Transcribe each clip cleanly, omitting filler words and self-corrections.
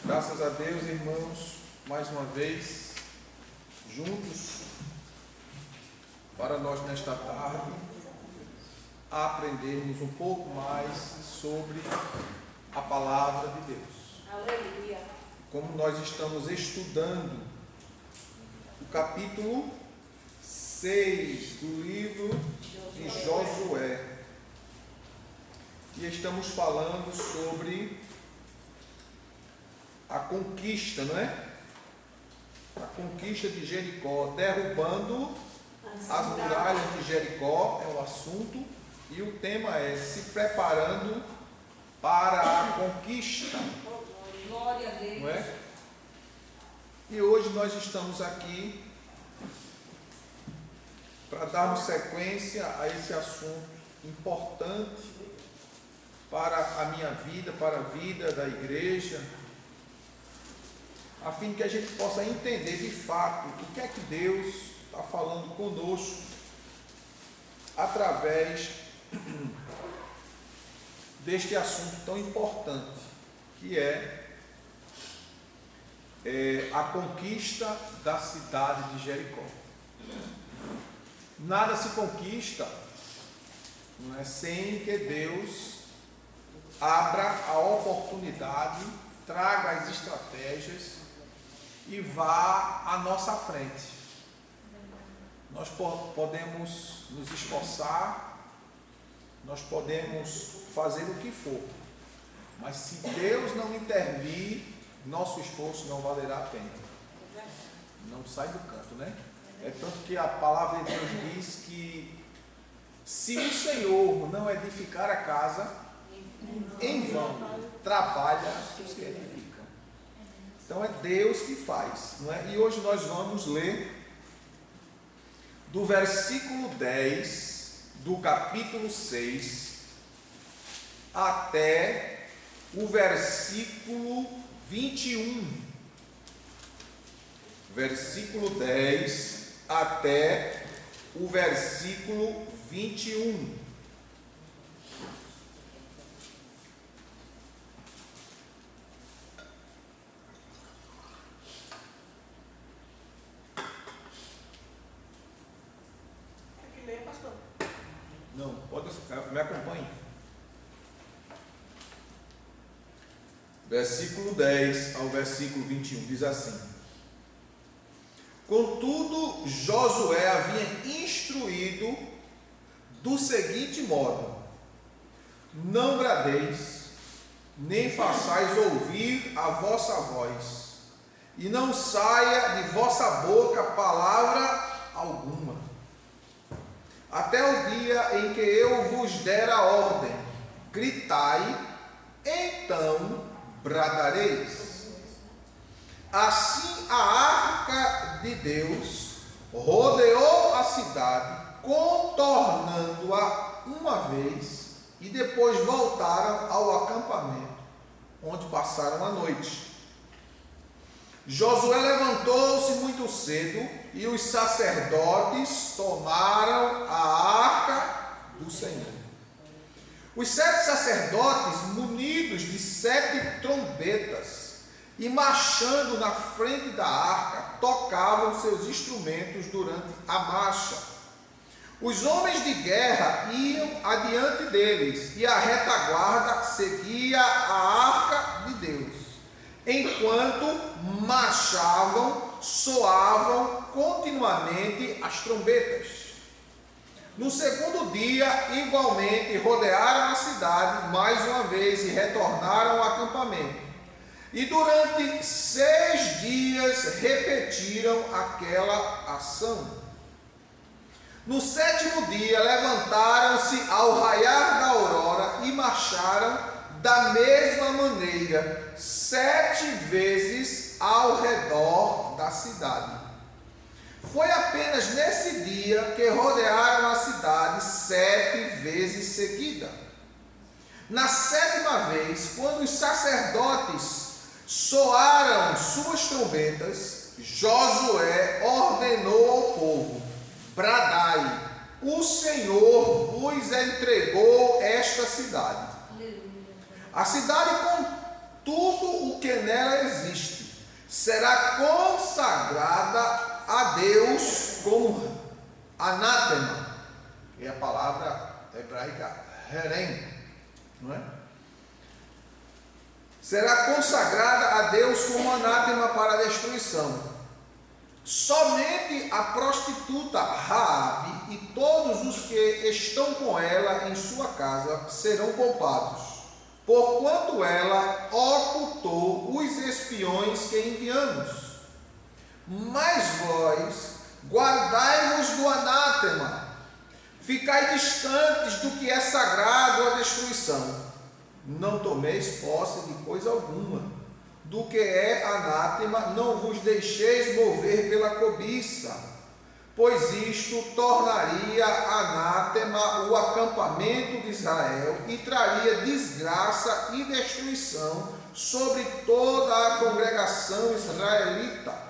Graças a Deus, irmãos, mais uma vez, juntos, para nós nesta tarde, aprendermos um pouco mais sobre a Palavra de Deus. Aleluia. Como nós estamos estudando o capítulo 6 do livro de Josué, e estamos falando sobre a conquista, não é? A conquista de Jericó, derrubando as muralhas de Jericó é o assunto, e o tema é se preparando para a conquista. Glória a Deus. Não é? E hoje nós estamos aqui para darmos sequência a esse assunto importante para a minha vida, para a vida da igreja, a fim que a gente possa entender de fato o que é que Deus está falando conosco através deste assunto tão importante, que é a conquista da cidade de Jericó. Nada se conquista, não é, sem que Deus abra a oportunidade, traga as estratégias e vá à nossa frente. Nós podemos nos esforçar, nós podemos fazer o que for, mas se Deus não intervir, nosso esforço não valerá a pena. Não sai do canto, né? É tanto que a palavra de Deus diz que se o Senhor não edificar a casa, em vão trabalha os que edificam. Então é Deus que faz, não é? E hoje nós vamos ler do versículo 10 do capítulo 6 até o versículo 21. Versículo 10 até o versículo 21. Não, pode, me acompanhe. Versículo 10 ao versículo 21 diz assim: Contudo, Josué havia instruído do seguinte modo: Não bradeis, nem façais ouvir a vossa voz, e não saia de vossa boca palavra alguma, até o dia em que eu vos der a ordem. Gritai, então bradareis. Assim a arca de Deus rodeou a cidade, contornando-a uma vez, e depois voltaram ao acampamento, onde passaram a noite. Josué levantou-se muito cedo, e os sacerdotes tomaram a arca do Senhor. Os 7 sacerdotes, munidos de 7 trombetas e marchando na frente da arca, tocavam seus instrumentos durante a marcha. Os homens de guerra iam adiante deles, e a retaguarda seguia a arca de Deus. Enquanto marchavam, soavam continuamente as trombetas. No segundo dia, igualmente, rodearam a cidade mais uma vez e retornaram ao acampamento. E durante 6 dias repetiram aquela ação. No 7º dia, levantaram-se ao raiar da aurora e marcharam da mesma maneira 7 vezes ao redor da cidade. Foi apenas nesse dia que rodearam a cidade 7 vezes seguida. Na 7ª vez, quando os sacerdotes soaram suas trombetas, Josué ordenou ao povo: bradai, o Senhor vos entregou esta cidade. A cidade, com tudo o que nela existe será consagrada a Deus como anátema, que é a palavra hebraica herem, não é? Será consagrada a Deus como anátema para a destruição. Somente a prostituta Raabe e todos os que estão com ela em sua casa serão poupados, porquanto ela ocultou os espiões que enviamos. Mas vós guardai-vos do anátema, ficai distantes do que é sagrado à destruição. Não tomeis posse de coisa alguma. Do que é anátema, não vos deixeis mover pela cobiça, pois isto tornaria anátema o acampamento de Israel e traria desgraça e destruição sobre toda a congregação israelita.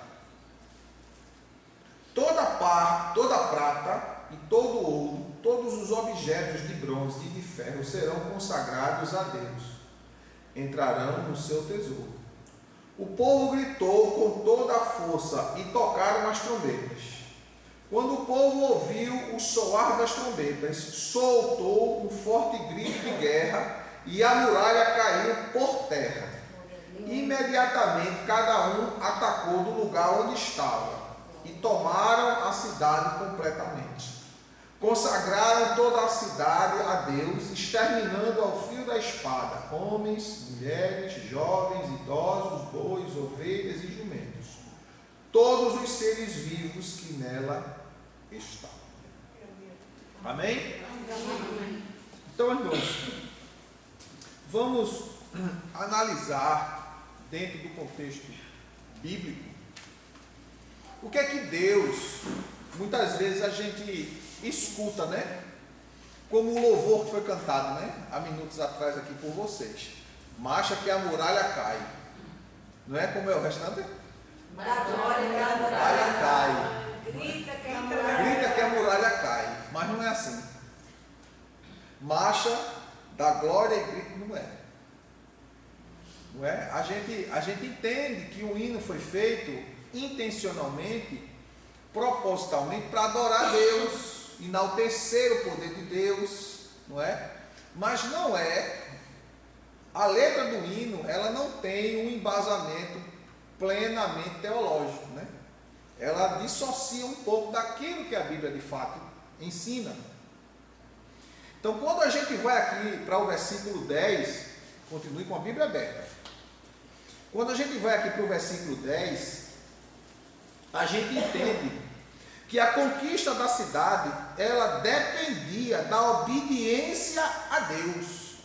Toda prata e todo ouro, todos os objetos de bronze e de ferro serão consagrados a Deus, entrarão no seu tesouro. O povo gritou com toda a força e tocaram as trombetas. Quando o povo ouviu o soar das trombetas, soltou um forte grito de guerra e a muralha caiu por terra. Imediatamente cada um atacou do lugar onde estava e tomaram a cidade completamente. Consagraram toda a cidade a Deus, exterminando ao fio da espada homens, mulheres, jovens, idosos, bois, ovelhas e jumentos, todos os seres vivos que nela estavam. Amém? Então, irmãos, vamos analisar dentro do contexto bíblico o que é que Deus, muitas vezes a gente escuta, né? Como o louvor que foi cantado, né? Há minutos atrás aqui por vocês. Marcha que a muralha cai. Não é como é o restante? A muralha Cai. Grita que a muralha cai. Mas não é assim. Marcha da glória e grito não é. Não é? A gente entende que o hino foi feito intencionalmente, propositalmente, para adorar a Deus, enaltecer o poder de Deus, não é? Mas não é, a letra do hino, ela não tem um embasamento plenamente teológico, né? Ela dissocia um pouco daquilo que a Bíblia de fato ensina. Então, quando a gente vai aqui para o versículo 10, continue com a Bíblia aberta. Quando a gente vai aqui para o versículo 10, a gente entende que a conquista da cidade, ela dependia da obediência a Deus.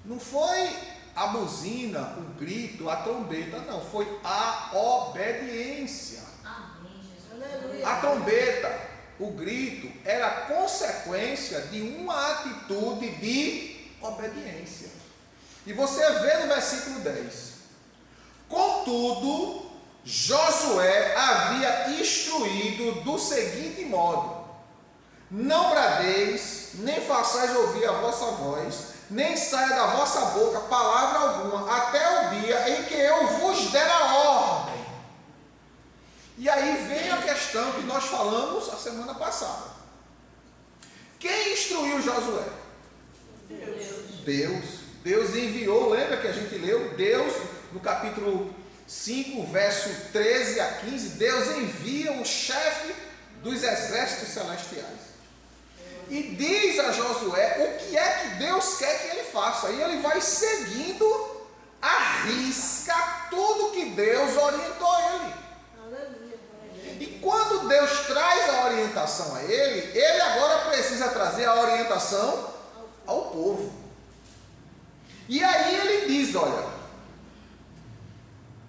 Não foi a buzina, o grito, a trombeta, não, foi a obediência. Amém, Jesus. A trombeta, o grito, era consequência de uma atitude de obediência. E você vê no versículo 10. Contudo, Josué havia instruído do seguinte modo: não bradeis, nem façais ouvir a vossa voz, nem saia da vossa boca palavra alguma, até o dia em que eu vos der a ordem. E aí vem a questão que nós falamos a semana passada. Quem instruiu Josué? Deus enviou, lembra que a gente leu? Deus, no capítulo 5, verso 13 a 15, Deus envia o chefe dos exércitos celestiais. E diz a Josué o que é que Deus quer que ele faça. E ele vai seguindo à risca tudo que Deus orientou ele. E quando Deus traz a orientação a ele agora precisa trazer a orientação ao povo. E aí ele diz, olha,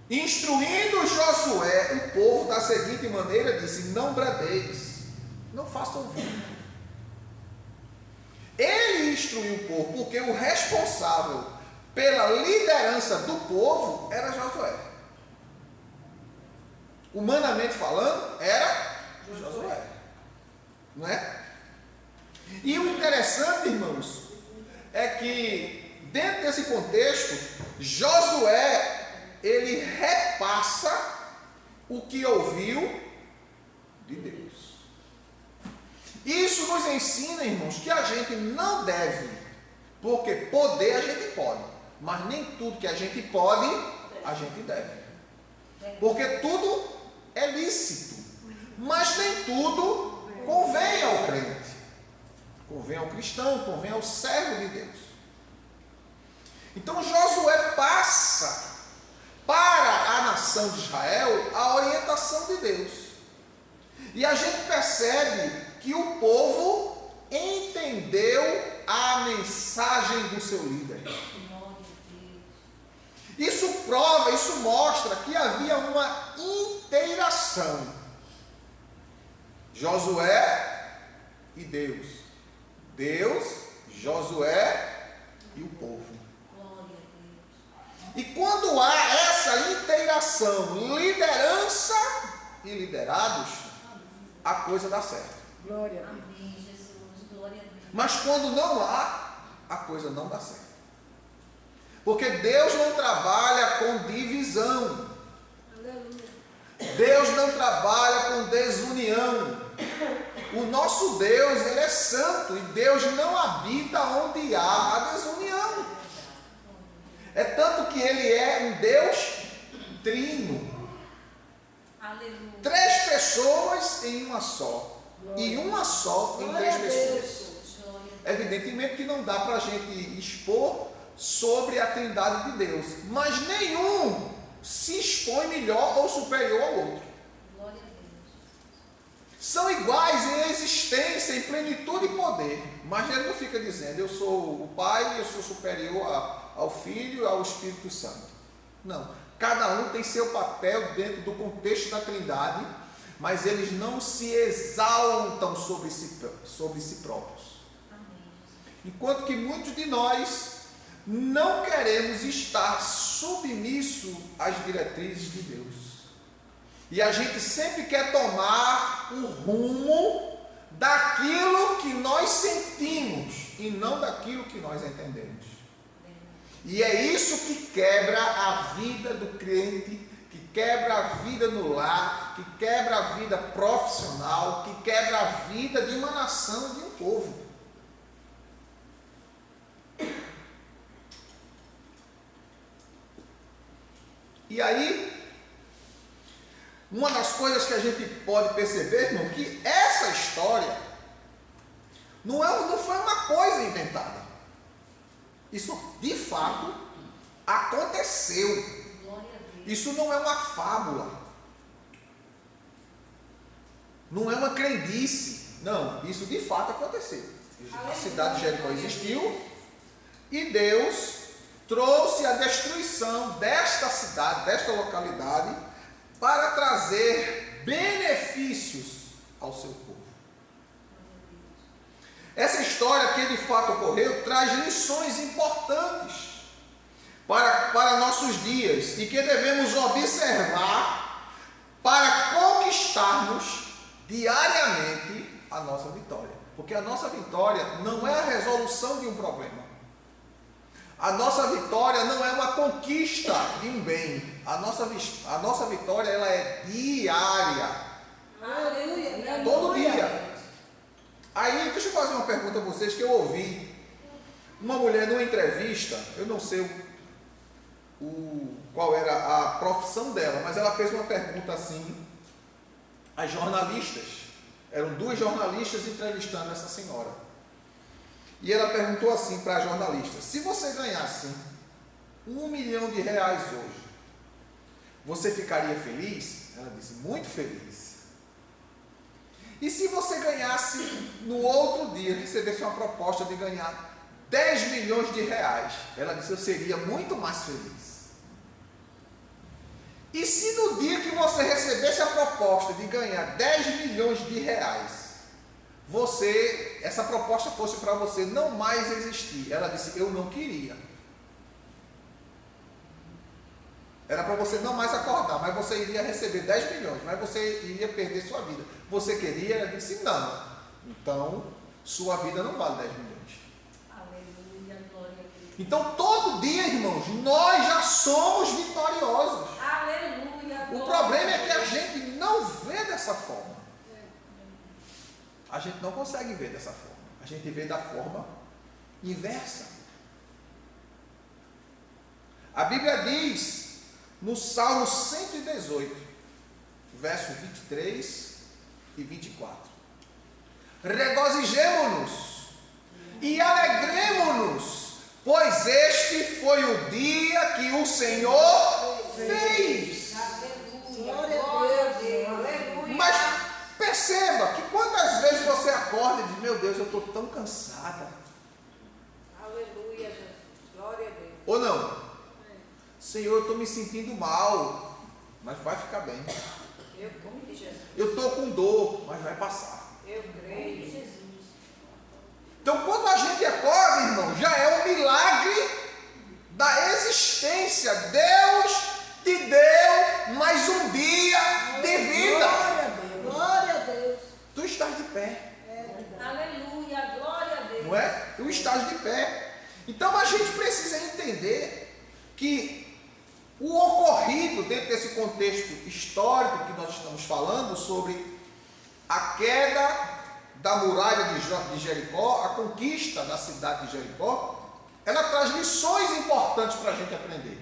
instruindo Josué, o povo da seguinte maneira, disse: não bradeis, não façam ouvir. Ele instruiu o povo porque o responsável pela liderança do povo era Josué. Humanamente falando, era Josué. Não é? E o interessante, irmãos, é que dentro desse contexto, Josué, ele repassa o que ouviu de Deus. Isso nos ensina, irmãos, que a gente não deve, porque poder a gente pode, mas nem tudo que a gente pode, a gente deve. Porque tudo é lícito, mas nem tudo convém ao crente, convém ao cristão, convém ao servo de Deus. Então Josué passa para a nação de Israel a orientação de Deus. E a gente percebe que o povo entendeu a mensagem do seu líder. Isso prova, isso mostra que havia uma inteiração. Josué e Deus. Deus, Josué e o povo. E quando há essa inteiração, liderança e liderados, a coisa dá certo. Glória a Deus. Amém, Jesus. Glória a Deus. Mas quando não há, a coisa não dá certo. Porque Deus não trabalha com divisão. Deus não trabalha com desunião. O nosso Deus, Ele é santo e Deus não habita onde há a desunião. É tanto que Ele é um Deus trino. Aleluia. 3 pessoas em uma só. E uma só em 3 pessoas. Evidentemente que não dá para a gente expor sobre a trindade de Deus. Mas nenhum se expõe melhor ou superior ao outro. Glória a Deus. São iguais em existência, em plenitude e poder. Mas ele não fica dizendo, eu sou o Pai, eu sou superior ao Filho e ao Espírito Santo. Não. Cada um tem seu papel dentro do contexto da trindade, mas eles não se exaltam sobre si próprios. Amém. Enquanto que muitos de nós não queremos estar submissos às diretrizes de Deus. E a gente sempre quer tomar o rumo daquilo que nós sentimos e não daquilo que nós entendemos. E é isso que quebra a vida do crente, que quebra a vida no lar, que quebra a vida profissional, que quebra a vida de uma nação, de um povo. E aí, uma das coisas que a gente pode perceber, irmão, que essa história não foi uma coisa inventada. Isso, de fato, aconteceu. Glória a Deus. Isso não é uma fábula. Não é uma crendice. Não, isso de fato aconteceu. A cidade de Jericó existiu e Deus trouxe a destruição desta cidade, desta localidade, para trazer benefícios ao seu povo. Essa história que de fato ocorreu traz lições importantes para nossos dias e que devemos observar para conquistarmos diariamente a nossa vitória. Porque a nossa vitória não é a resolução de um problema. A nossa vitória não é uma conquista de um bem. A nossa vitória ela é diária. Aleluia. Todo dia. Aí, deixa eu fazer uma pergunta a vocês que eu ouvi. Uma mulher numa entrevista, eu não sei qual era a profissão dela, mas ela fez uma pergunta assim às jornalistas. Eram 2 jornalistas entrevistando essa senhora. E ela perguntou assim para a jornalista: se você ganhasse R$1 milhão hoje, você ficaria feliz? Ela disse: muito feliz. E se você ganhasse no outro dia, recebesse uma proposta de ganhar R$10 milhões? Ela disse: eu seria muito mais feliz. E se no dia que você recebesse a proposta de ganhar R$10 milhões, essa proposta fosse para você não mais existir? Ela disse: eu não queria. Era para você não mais acordar, mas você iria receber 10 milhões, mas você iria perder sua vida. Você queria? Ela disse: não. Então, sua vida não vale 10 milhões. Aleluia, glória a Deus. Então, todo dia, irmãos, nós já somos vitoriosos. Aleluia. O problema é que a gente não vê dessa forma. A gente não consegue ver dessa forma. A gente vê da forma inversa. A Bíblia diz no Salmo 118, versos 23 e 24: regozijemo-nos e alegremo-nos, pois este foi o dia que o Senhor fez. Glória a Deus. Mas perceba que quantas vezes você acorda e diz: meu Deus, eu estou tão cansada. Aleluia, Jesus. Glória a Deus. Ou não? Senhor, eu estou me sentindo mal, mas vai ficar bem. Eu como de Jesus. Eu estou com dor, mas vai passar. Eu creio em Jesus. Então, quando a gente acorda, irmão, já é um milagre da existência. Deus te deu mais um dia de vida. Glória a Deus. Glória a Deus. Tu estás de pé, Aleluia. Glória a Deus. não é? Tu estás de pé. Então, a gente precisa entender que o ocorrido dentro desse contexto histórico que nós estamos falando sobre a queda da muralha de Jericó, a conquista da cidade de Jericó, ela traz lições importantes para a gente aprender.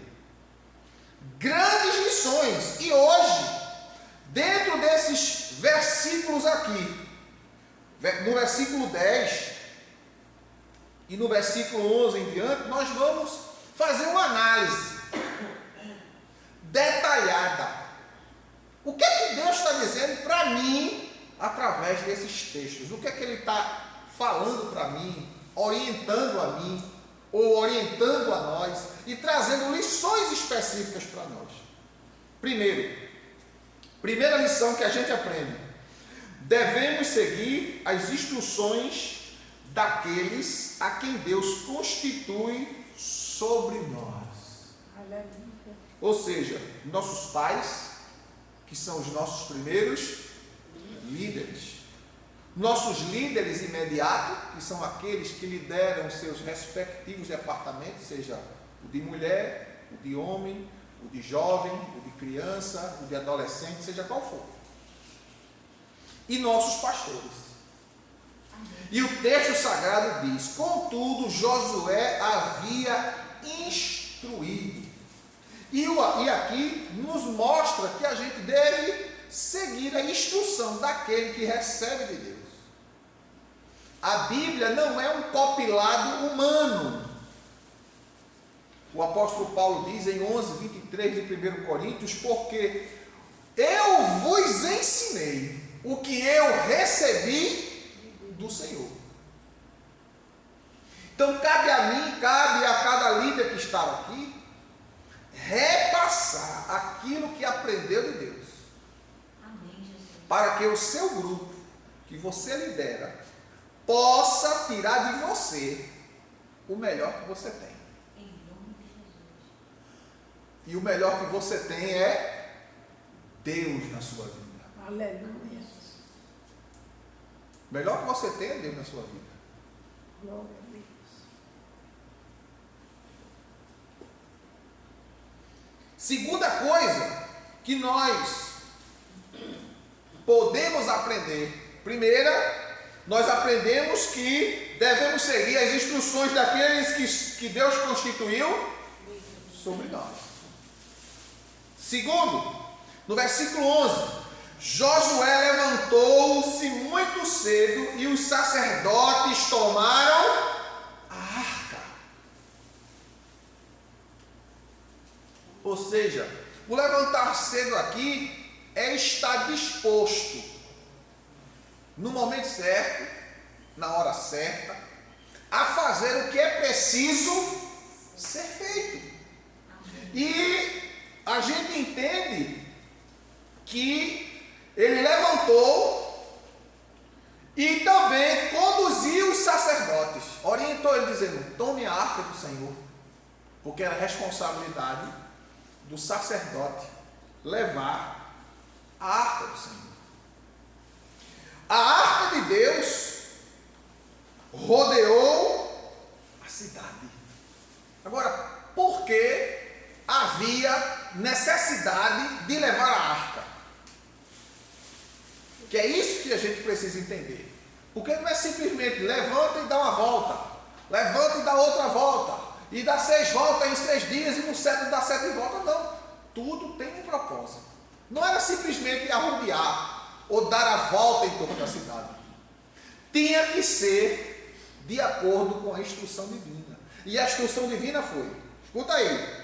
Grandes lições. E hoje, dentro desses versículos aqui, no versículo 10 e no versículo 11 em diante, nós vamos fazer uma análise detalhada. O que é que Deus está dizendo para mim através desses textos? O que é que Ele está falando para mim, orientando a mim, ou orientando a nós, e trazendo lições específicas para nós? Primeira lição que a gente aprende: devemos seguir as instruções daqueles a quem Deus constitui sobre nós. Aleluia. Ou seja, nossos pais, que são os nossos primeiros líderes. Nossos líderes imediatos, que são aqueles que lideram seus respectivos departamentos, seja o de mulher, o de homem, o de jovem, o de criança, o de adolescente, seja qual for. E nossos pastores. E o texto sagrado diz: contudo, Josué havia instruído. E aqui nos mostra que a gente deve seguir a instrução daquele que recebe de Deus. A Bíblia não é um compilado humano. O apóstolo Paulo diz em 11:23 de 1 Coríntios: porque eu vos ensinei o que eu recebi do Senhor. Então cabe a mim, cabe a cada líder que está aqui, repassar aquilo que aprendeu de Deus. Amém, Jesus. Para que o seu grupo, que você lidera, possa tirar de você o melhor que você tem. Em nome de Jesus. E o melhor que você tem é Deus na sua vida. Aleluia. O melhor que você tem é Deus na sua vida. Glória a Deus. Segunda coisa que nós podemos aprender. Primeira, nós aprendemos que devemos seguir as instruções daqueles que Deus constituiu sobre nós. Segundo, no versículo 11: Josué levantou-se muito cedo e os sacerdotes tomaram a arca. Ou seja, o levantar cedo aqui é estar disposto no momento certo, na hora certa, a fazer o que é preciso ser feito. E a gente entende que ele levantou e também conduziu os sacerdotes, orientou ele dizendo: tome a arca do Senhor, porque era responsabilidade do sacerdote levar a arca do Senhor. A arca de Deus rodeou a cidade. Agora, por que havia necessidade de levar a arca? Que é isso que a gente precisa entender. Porque não é simplesmente levanta e dá uma volta, levanta e dá outra volta, e dá 6 voltas em 6 dias, e no 7 dá 7 voltas. Não, tudo tem um propósito. Não era simplesmente arrodear ou dar a volta em torno da cidade. Tinha que ser de acordo com a instrução divina. E a instrução divina foi, escuta aí,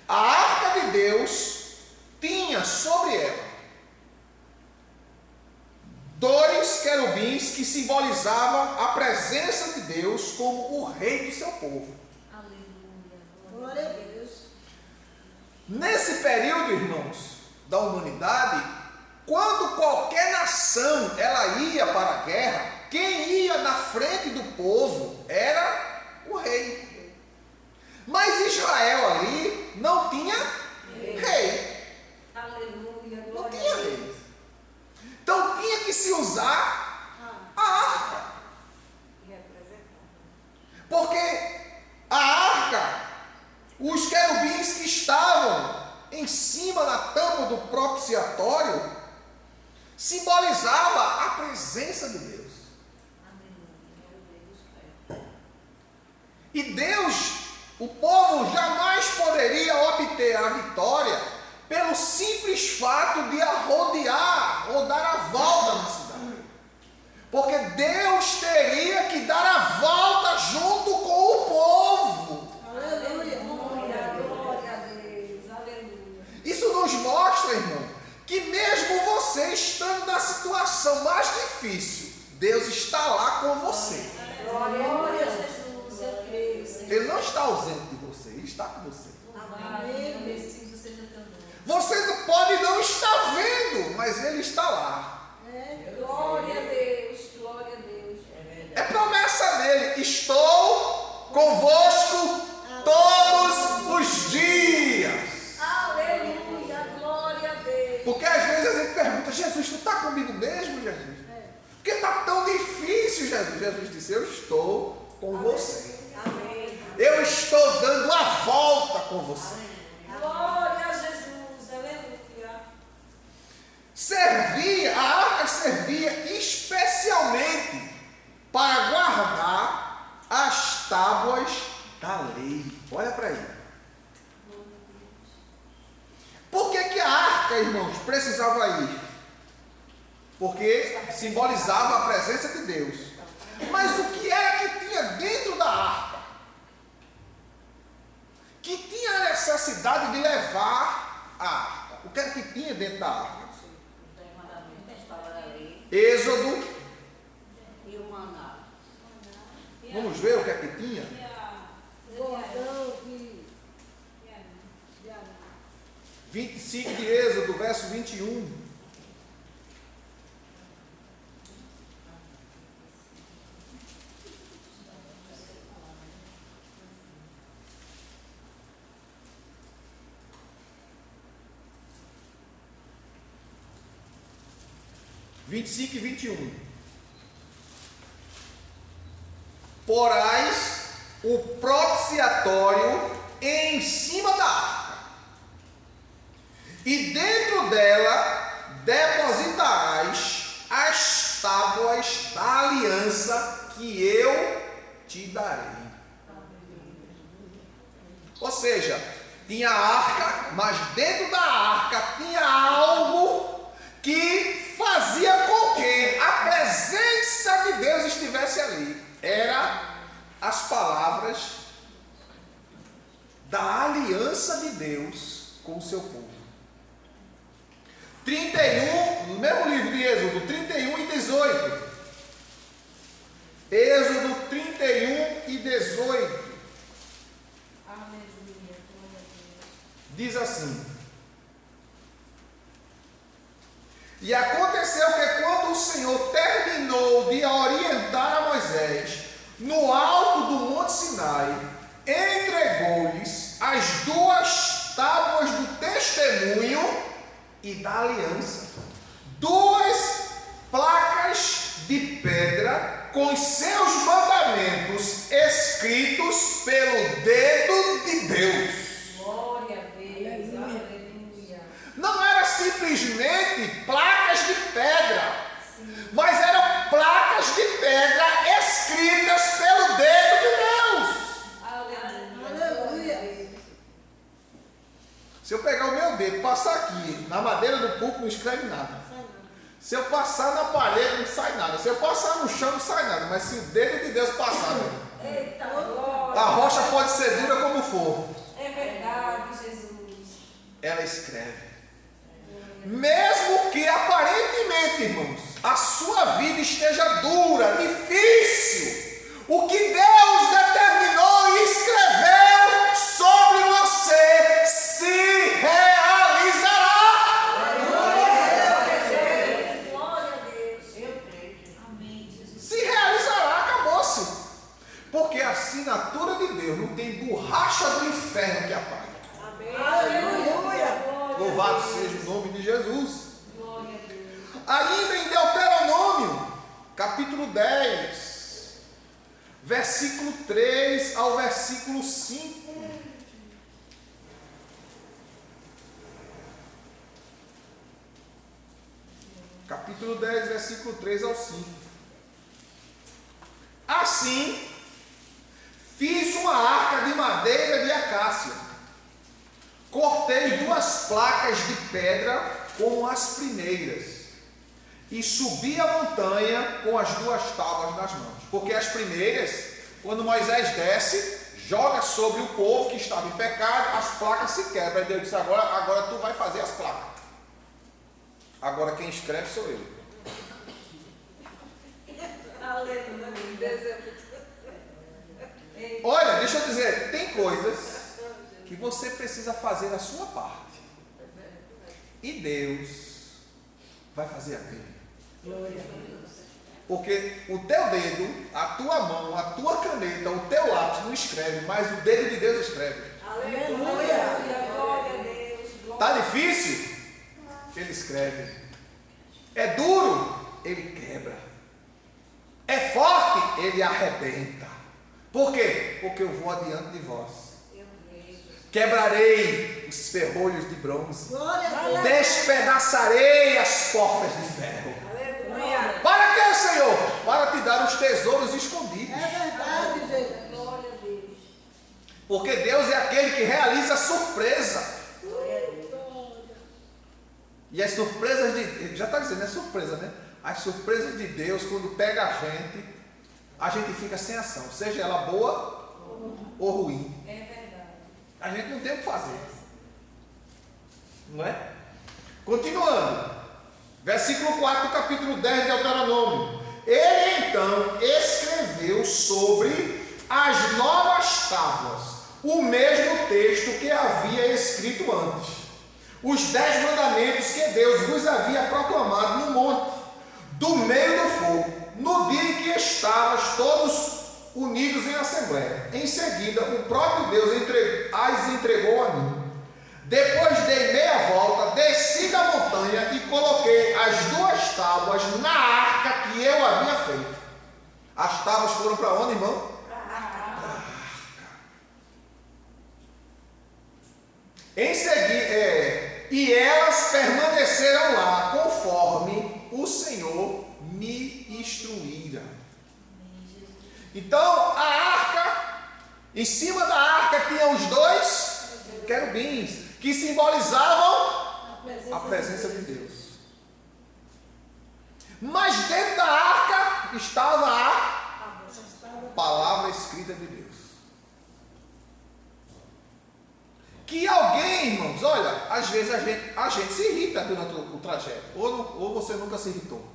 a arca de Deus tinha sobre ela 2 querubins que simbolizavam a presença de Deus como o rei do seu povo. Aleluia. Glória a Deus. Nesse período, irmãos, da humanidade, quando qualquer nação ela ia para a guerra, quem ia na frente do povo era o rei. Mas Israel ali não tinha rei. Aleluia. Não Glória tinha a Deus. rei. Então tinha que se usar a arca. Porque a arca, os querubins que estavam em cima da tampa do propiciatório, simbolizava a presença de Deus. E Deus, o povo jamais poderia obter a vitória pelo simples fato de arrodear ou dar a volta na cidade. Porque Deus teria que dar a volta junto com o povo. Aleluia. Glória a Deus. Aleluia. Isso nos mostra, irmão, que mesmo você estando na situação mais difícil, Deus está lá com você. Glória a Jesus. Eu creio, Senhor. Ele não está ausente de você, Ele está com você. Amém. Bendito seja teu nome. Você pode não estar vendo, mas Ele está lá. Glória a Deus. Glória a Deus. É promessa dele: estou convosco todos os dias. Aleluia. Glória a Deus. Porque às vezes a gente pergunta: Jesus, tu está comigo mesmo, Jesus? Porque está tão difícil, Jesus. Jesus disse: eu estou com você. Amém. Eu estou dando a volta com você. Glória a Jesus. Aleluia. A arca servia especialmente para guardar as tábuas da lei. Olha para aí. Por que a arca, irmãos, precisava ir? Porque simbolizava a presença de Deus. Mas o que era que tinha dentro da arca? Que tinha a necessidade de levar a arca. O que era que tinha dentro da arca? Êxodo. E o maná. Vamos ver o que é que tinha? Gordão de 25 de Êxodo, verso 21. Vinte e 25 e 21. Porais o propiciatório em cima da arca, e dentro dela depositarás as tábuas da aliança que eu te darei. Ou seja, tinha a arca, mas dentro da arca tinha algo que fazia com que a presença de Deus estivesse ali. Era as palavras da aliança de Deus com o seu povo. 31, no mesmo livro de Êxodo, 31 e 18. Êxodo 31 e 18. Diz assim: e aconteceu que quando o Senhor terminou de orientar a Moisés no alto do Monte Sinai, entregou-lhes as 2 tábuas do testemunho e da aliança, 2 placas de pedra com os seus mandamentos escritos pelo dedo de Deus. Glória a Deus. Aleluia. Não era simplesmente placas de pedra, mas eram placas de pedra escritas pelo dedo de Deus. Aleluia. Se eu pegar o meu dedo e passar aqui na madeira do púlpito, não escreve nada. Se eu passar na parede, não sai nada. Se eu passar no chão, não sai nada. Mas se o dedo de Deus passar, Eita, glória. a rocha pode ser dura como for. É verdade, Jesus. Ela escreve. Mesmo que aparentemente, irmãos, a sua vida esteja dura, difícil, o que Deus determinou e escreveu sobre você se realizará. Glória a Deus. Eu creio. Amém, Jesus. Se realizará, acabou-se. Porque a assinatura de Deus não tem borracha do inferno que apague. Amém. Aleluia. Louvado seja o nome de Jesus. Glória a Deus. Ainda em Deuteronômio, capítulo 10, versículo 3 ao versículo 5. Capítulo 10, versículo 3 ao 5. Assim, fiz uma arca de madeira de acácia. Cortei 2 placas de pedra como as primeiras e subi a montanha com as 2 tábuas nas mãos. Porque as primeiras, quando Moisés desce, joga sobre o povo que estava em pecado, as placas se quebram. E Deus disse: agora tu vai fazer as placas. Agora quem escreve sou eu. Aleluia. Olha, deixa eu dizer, tem coisas que você precisa fazer a sua parte. E Deus vai fazer a dele. Glória a Deus. Porque o teu dedo, a tua mão, a tua caneta, o teu lápis não escreve, mas o dedo de Deus escreve. Aleluia. Glória a Deus. Está difícil? Ele escreve. É duro? Ele quebra. É forte? Ele arrebenta. Por quê? Porque eu vou adiante de vós. Quebrarei os ferrolhos de bronze. Glória a Deus. Despedaçarei as portas de ferro. Aleluia. Para quê, Senhor? Para te dar os tesouros escondidos. É verdade, gente. Glória a Deus. Porque Deus é aquele que realiza a surpresa. Glória a Deus. E as surpresas de... Já está dizendo, é surpresa, né? As surpresas de Deus, quando pega a gente fica sem ação. Seja ela boa ou ruim. É verdade. A gente não tem o que fazer. Não é? Continuando. Versículo 4 do capítulo 10 de Deuteronômio. Ele então escreveu sobre as novas tábuas o mesmo texto que havia escrito antes. Os 10 mandamentos que Deus vos havia proclamado no monte, do meio do fogo, no dia em que estavas todos unidos em assembleia. Em seguida, o próprio Deus as entregou a mim. Depois dei meia volta, desci da montanha e coloquei as 2 tábuas na arca que eu havia feito. As tábuas foram para onde, irmão? Para a arca. Em seguida, e elas permaneceram lá, conforme o Senhor me instruíra. Então, a arca, em cima da arca tinha os 2 querubins, que simbolizavam a presença de Deus. Mas dentro da arca estava a palavra escrita de Deus. Que alguém, irmãos, olha, às vezes a gente se irrita durante o trajeto. Ou você nunca se irritou.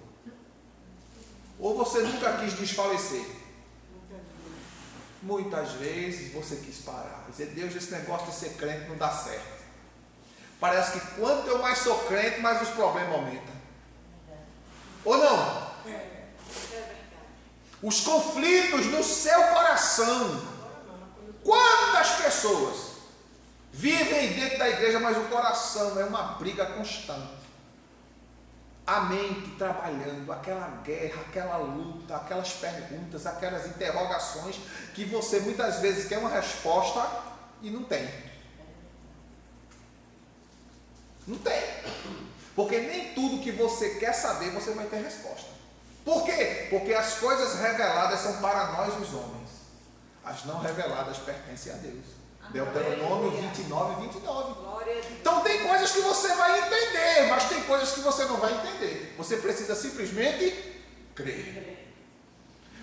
Ou você nunca quis desfalecer. Muitas vezes você quis parar. Dizer: Deus, esse negócio de ser crente não dá certo. Parece que quanto eu mais sou crente, mais os problemas aumentam. Ou não? Os conflitos no seu coração. Quantas pessoas vivem dentro da igreja, mas o coração é uma briga constante. a mente trabalhando, aquela guerra, aquela luta, aquelas perguntas, aquelas interrogações que você muitas vezes quer uma resposta e não tem. Não tem. Porque nem tudo que você quer saber você vai ter resposta. Por quê? Porque as coisas reveladas são para nós os homens. As não reveladas pertencem a Deus. Deuteronômio 29, 29. Glória a Deus. Então tem coisas que você vai entender, mas tem coisas que você não vai entender. Você precisa simplesmente crer.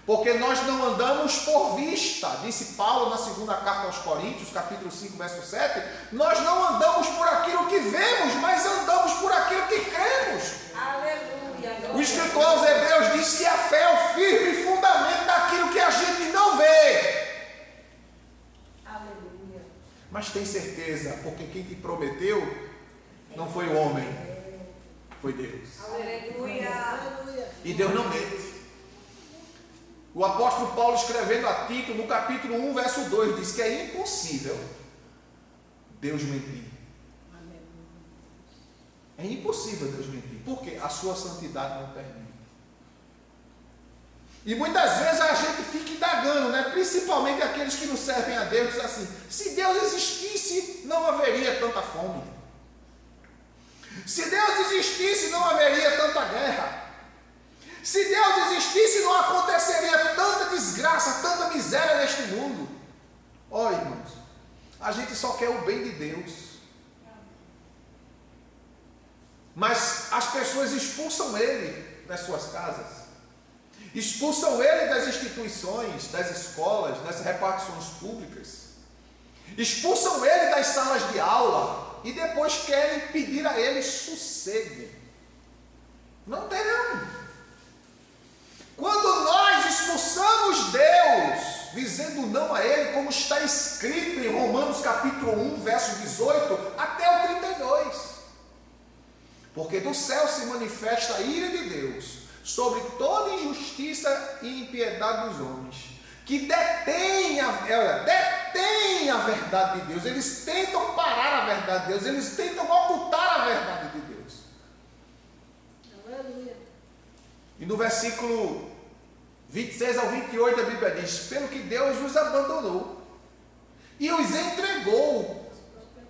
Porque nós não andamos por vista, disse Paulo na segunda carta aos Coríntios, capítulo 5, verso 7. Nós não andamos por aquilo que vemos, mas andamos por aquilo que cremos. Aleluia. O escritor aos Hebreus diz que a fé é o firme fundamento daquilo que a gente não vê. Aleluia. Mas tem certeza, porque quem te prometeu não foi o homem, foi Deus. Aleluia. Aleluia. E Deus não mente. O apóstolo Paulo, escrevendo a Tito, no capítulo 1, verso 2, diz que é impossível Deus mentir. É impossível Deus mentir. Por quê? A sua santidade não permite. E muitas vezes a gente fica indagando, né? Principalmente aqueles que não servem a Deus, diz assim: se Deus existisse, não haveria tanta fome. Se Deus existisse, não haveria tanta guerra. Se Deus existisse, não aconteceria tanta desgraça, tanta miséria neste mundo. Ó, irmãos, a gente só quer o bem de Deus. Mas as pessoas expulsam Ele das suas casas. Expulsam Ele das instituições, das escolas, das repartições públicas. Expulsam Ele das salas de aula. E depois querem pedir a Ele sossego. Não terão. Quando nós expulsamos Deus, dizendo não a Ele, como está escrito em Romanos capítulo 1, verso 18, até o 32. Porque do céu se manifesta a ira de Deus sobre toda injustiça e impiedade dos homens, que detêm a verdade de Deus. Eles tentam parar a verdade de Deus, eles tentam ocultar a verdade de Deus. Aleluia. E no versículo 26 ao 28 a Bíblia diz: pelo que Deus os abandonou e os entregou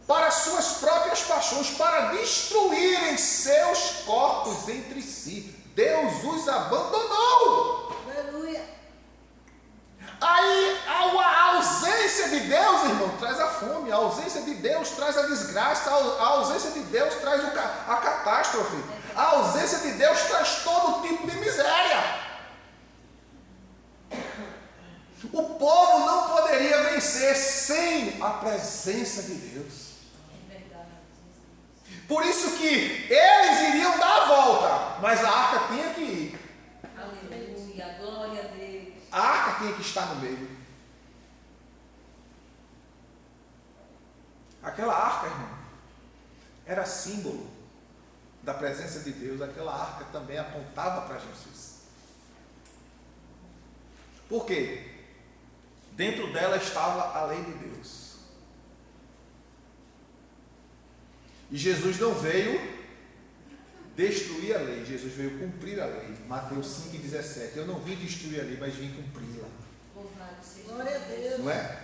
para suas próprias paixões, para destruírem seus corpos entre si. Deus os abandonou. Aleluia. Aí a ausência de Deus, irmão, traz a fome. A ausência de Deus traz a desgraça. A ausência de Deus traz a catástrofe. A ausência de Deus traz todo tipo de miséria. O povo não poderia vencer sem a presença de Deus. Por isso que eles iriam dar a volta, mas a arca tinha que ir. Aleluia. Glória a Deus. A arca tinha que estar no meio. Aquela arca, irmão, era símbolo da presença de Deus. Aquela arca também apontava para Jesus. Por quê? Dentro dela estava a lei de Deus. E Jesus não veio destruir a lei, Jesus veio cumprir a lei. Mateus 5,17. Eu não vim destruir a lei, mas vim cumpri-la. Glória a Deus. Não é?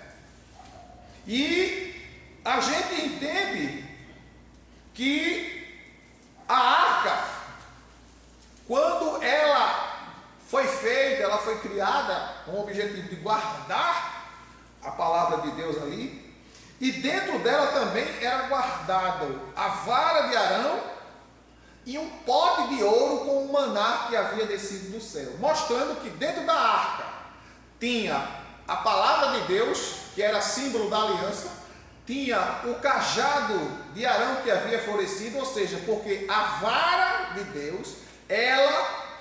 E a gente entende que a arca, quando ela foi feita, ela foi criada com o objetivo de guardar a palavra de Deus ali. E dentro dela também era guardado a vara de Arão e um pote de ouro com o maná que havia descido do céu, mostrando que dentro da arca tinha a palavra de Deus, que era símbolo da aliança, tinha o cajado de Arão que havia florescido, ou seja, porque a vara de Deus,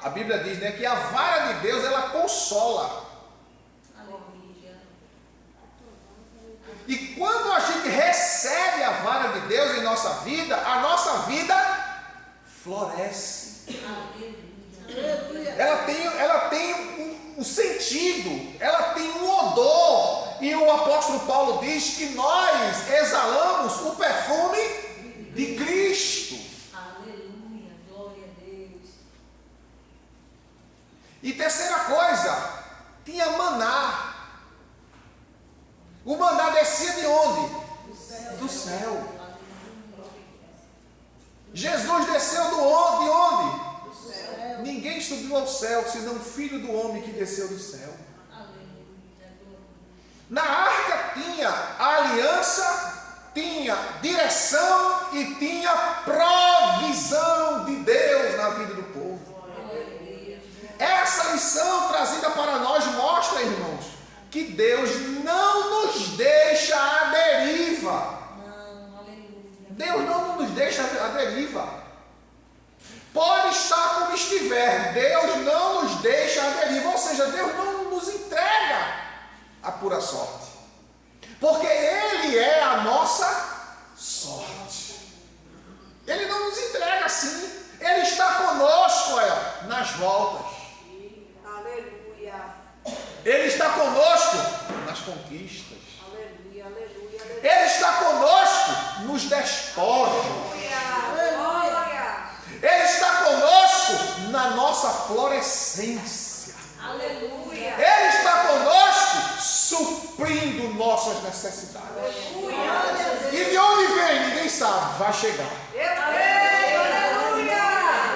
a Bíblia diz, né, que a vara de Deus, ela consola. E quando a gente recebe a vara de Deus em nossa vida, a nossa vida floresce. Ela tem um sentido, ela tem um odor. E o apóstolo Paulo diz que nós exalamos o perfume de Cristo. Aleluia, glória a Deus. Jesus desceu de onde? Do céu. Ninguém subiu ao céu, senão o Filho do Homem que desceu do céu. Na arca tinha aliança, tinha direção e tinha provisão de Deus na vida do povo. Essa lição trazida para nós mostra, irmãos, que Deus não nos deixa à deriva. Deus não nos deixa à deriva. Pode estar como estiver, Deus não nos deixa à deriva, ou seja, Deus não nos entrega a pura sorte, porque Ele é a nossa sorte. Ele não nos entrega assim, Ele está conosco nas voltas. Aleluia. Ele está conosco nas conquistas. Aleluia, aleluia, aleluia. Ele está conosco nos despojos. Aleluia. Ele está conosco na nossa florescência. Aleluia. Ele está conosco suprindo nossas necessidades. E de onde vem? Ninguém sabe. Vai chegar. Aleluia.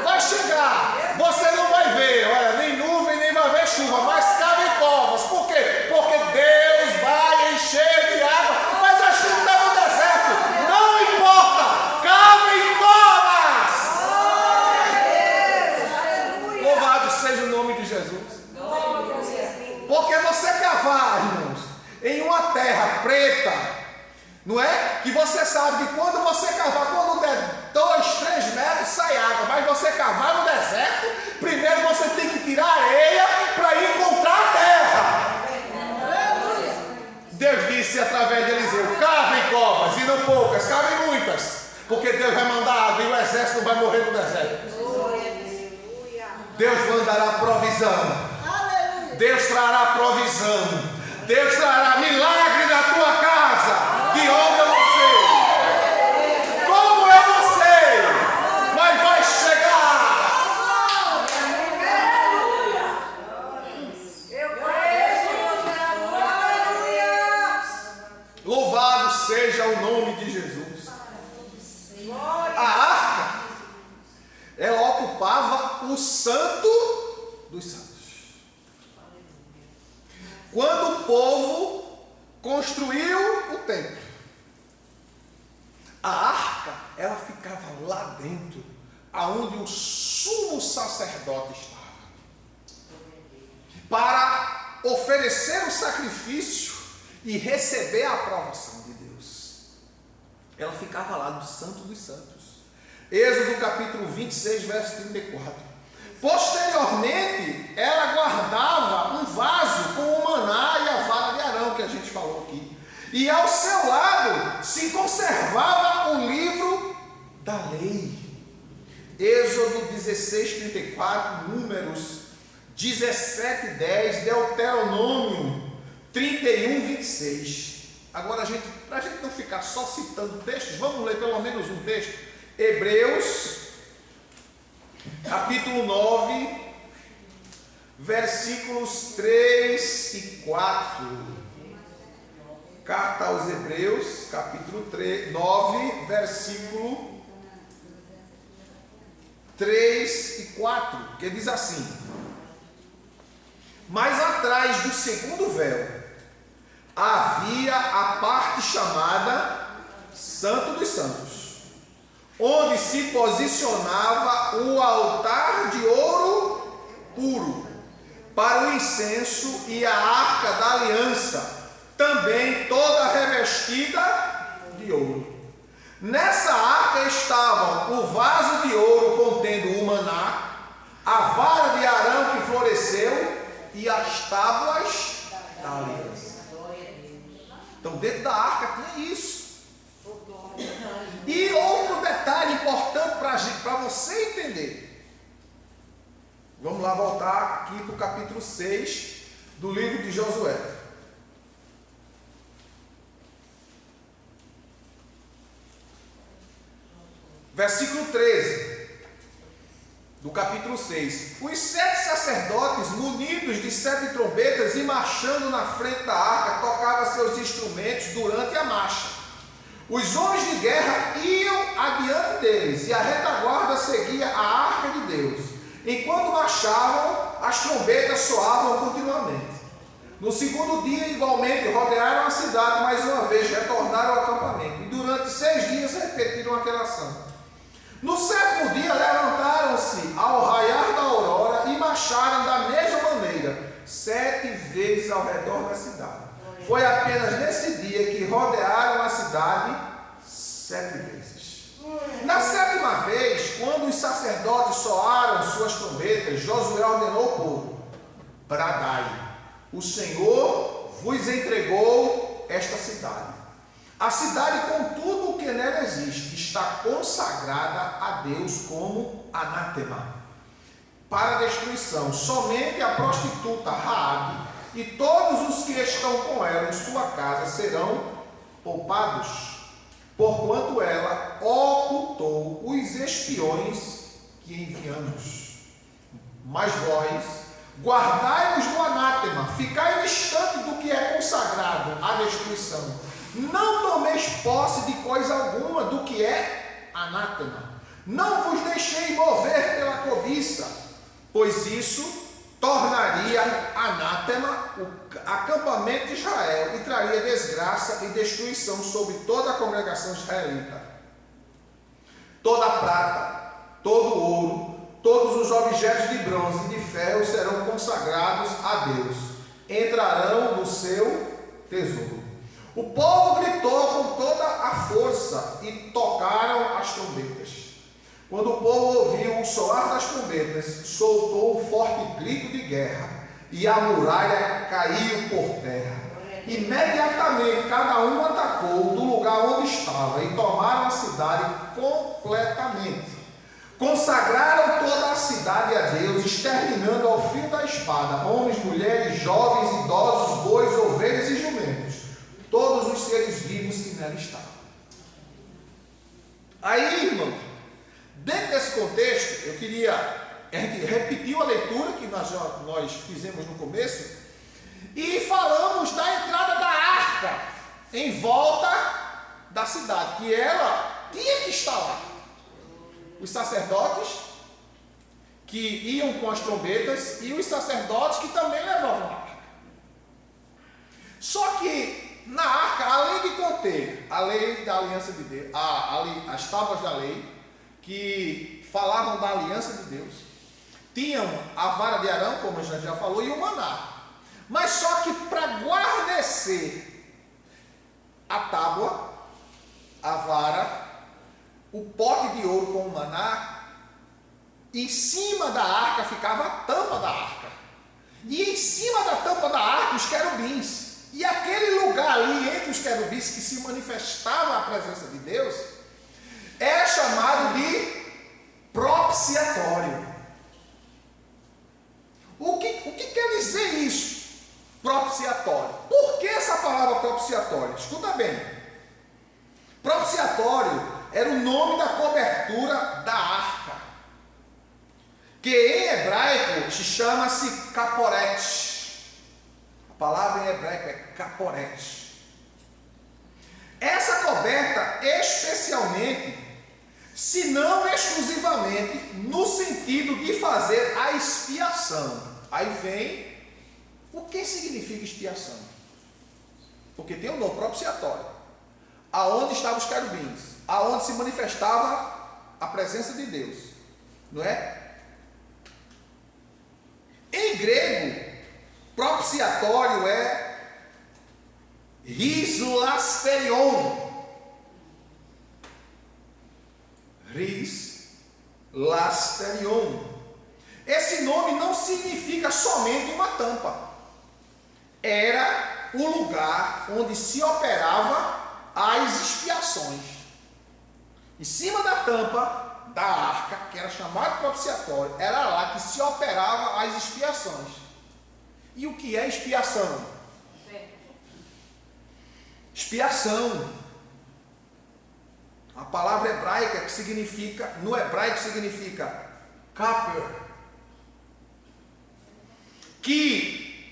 Vai chegar. Você não vai ver, olha, nem nuvem, nem vai ver chuva, mas cavem covas. Por quê? Porque Deus vai encher de água. Mas a chuva está no deserto. Não importa. Cavem covas. Louvado seja o nome de Jesus. Porque você cavar, irmãos, em uma terra preta, não é? Que você sabe que quando você cavar, quando der 2, 3 metros, sai água. Mas você cavar no deserto, primeiro você tem que tirar areia para encontrar a terra. Deus disse através de Eliseu: cavem covas, e não poucas, cavem muitas. Porque Deus vai mandar água e o exército vai morrer no deserto. Deus mandará provisão. Deus trará provisão. Deus trará milagre na tua casa. De onde eu não sei. Como eu não sei. Mas vai chegar. Louvado seja o nome de Jesus. A arca, ela ocupava o santo dos santos. Quando o povo construiu o templo, a arca, ela ficava lá dentro, aonde o sumo sacerdote estava, para oferecer o sacrifício e receber a aprovação de Deus. Ela ficava lá no Santo dos Santos. Êxodo capítulo 26, verso 34. Posteriormente, ela guardava um vaso com o maná e a vara de Arão, que a gente falou aqui. E ao seu lado se conservava o livro da lei. Êxodo 16, 34, Números 17, 10, Deuteronômio 31, 26. Agora, para a gente não ficar só citando textos, vamos ler pelo menos um texto. Hebreus capítulo 9, versículos 3 e 4. Carta aos Hebreus, capítulo 9, versículo 3 e 4, que diz assim: mas atrás do segundo véu havia a parte chamada Santo dos Santos, onde se posicionava o altar de ouro puro para o incenso e a arca da aliança, também toda revestida de ouro. Nessa arca estavam o vaso de ouro contendo o maná, a vara de Arão que floresceu e as tábuas da aliança. Então dentro da arca tinha isso. E outro detalhe importante para você entender. Vamos lá voltar aqui para o capítulo 6 do livro de Josué. Versículo 13 do capítulo 6. Os 7 sacerdotes, munidos de 7 trombetas e marchando na frente da arca, tocavam seus instrumentos durante a marcha. Os homens de guerra iam adiante deles, e a retaguarda seguia a arca de Deus. Enquanto marchavam, as trombetas soavam continuamente. No segundo dia, igualmente, rodearam a cidade mais uma vez, retornaram ao acampamento. E durante 6 dias repetiram aquela ação. No 7º dia, levantaram-se ao raiar da aurora e marcharam da mesma maneira, 7 vezes ao redor da cidade. Foi apenas nesse dia que rodearam a cidade 7 vezes. Na 7ª vez, quando os sacerdotes soaram suas trombetas, Josué ordenou ao povo: bradai. O Senhor vos entregou esta cidade. A cidade, com tudo o que nela existe, está consagrada a Deus como anátema, para destruição. Somente a prostituta Raabe e todos os que estão com ela em sua casa serão poupados, porquanto ela ocultou os espiões que enviamos. Mas vós guardai-vos do anátema, ficai distante do que é consagrado à destruição. Não tomeis posse de coisa alguma do que é anátema. Não vos deixei mover pela cobiça, pois isso tornaria anátema o acampamento de Israel e traria desgraça e destruição sobre toda a congregação israelita. Toda a prata, todo o ouro, todos os objetos de bronze e de ferro serão consagrados a Deus, entrarão no seu tesouro. O povo gritou com toda a força e tocaram as trombetas. Quando o povo ouviu o soar das trombetas, soltou um forte grito de guerra, e a muralha caiu por terra. Imediatamente cada um atacou do lugar onde estava e tomaram a cidade completamente. Consagraram toda a cidade a Deus, exterminando ao fio da espada homens, mulheres, jovens, idosos, bois, ovelhas e jumentos, todos os seres vivos que nela estavam. Aí, irmão, dentro desse contexto, a gente repetiu a leitura que nós fizemos no começo e falamos da entrada da arca em volta da cidade, que ela tinha que estar lá. Os sacerdotes que iam com as trombetas e os sacerdotes que também levavam a arca. Só que na arca, além de conter a lei da aliança de Deus, as tábuas da lei, que falavam da aliança de Deus, tinham a vara de Arão, como a gente já falou, e o maná. Mas só que para guarnecer a tábua, a vara, o pote de ouro com o maná, em cima da arca ficava a tampa da arca. E em cima da tampa da arca os querubins. E aquele lugar ali entre os querubins que se manifestava a presença de Deus é chamado de propiciatório. O que quer dizer isso? Propiciatório. Por que essa palavra propiciatório? Escuta bem. Propiciatório era o nome da cobertura da arca, que em hebraico chama-se caporete. A palavra em hebraico é caporete. Essa coberta especialmente, se não exclusivamente, no sentido de fazer a expiação. Aí vem o que significa expiação. Porque tem o nome propiciatório. Aonde estavam os querubins, aonde se manifestava a presença de Deus, não é? Em grego, propiciatório é rislasterion. Rislasterion. Esse nome não significa somente uma tampa. Era o lugar onde se operava as expiações. Em cima da tampa da arca, que era chamado propiciatório, era lá que se operava as expiações. E o que é expiação? Expiação. A palavra hebraica que significa, no hebraico significa kaper, que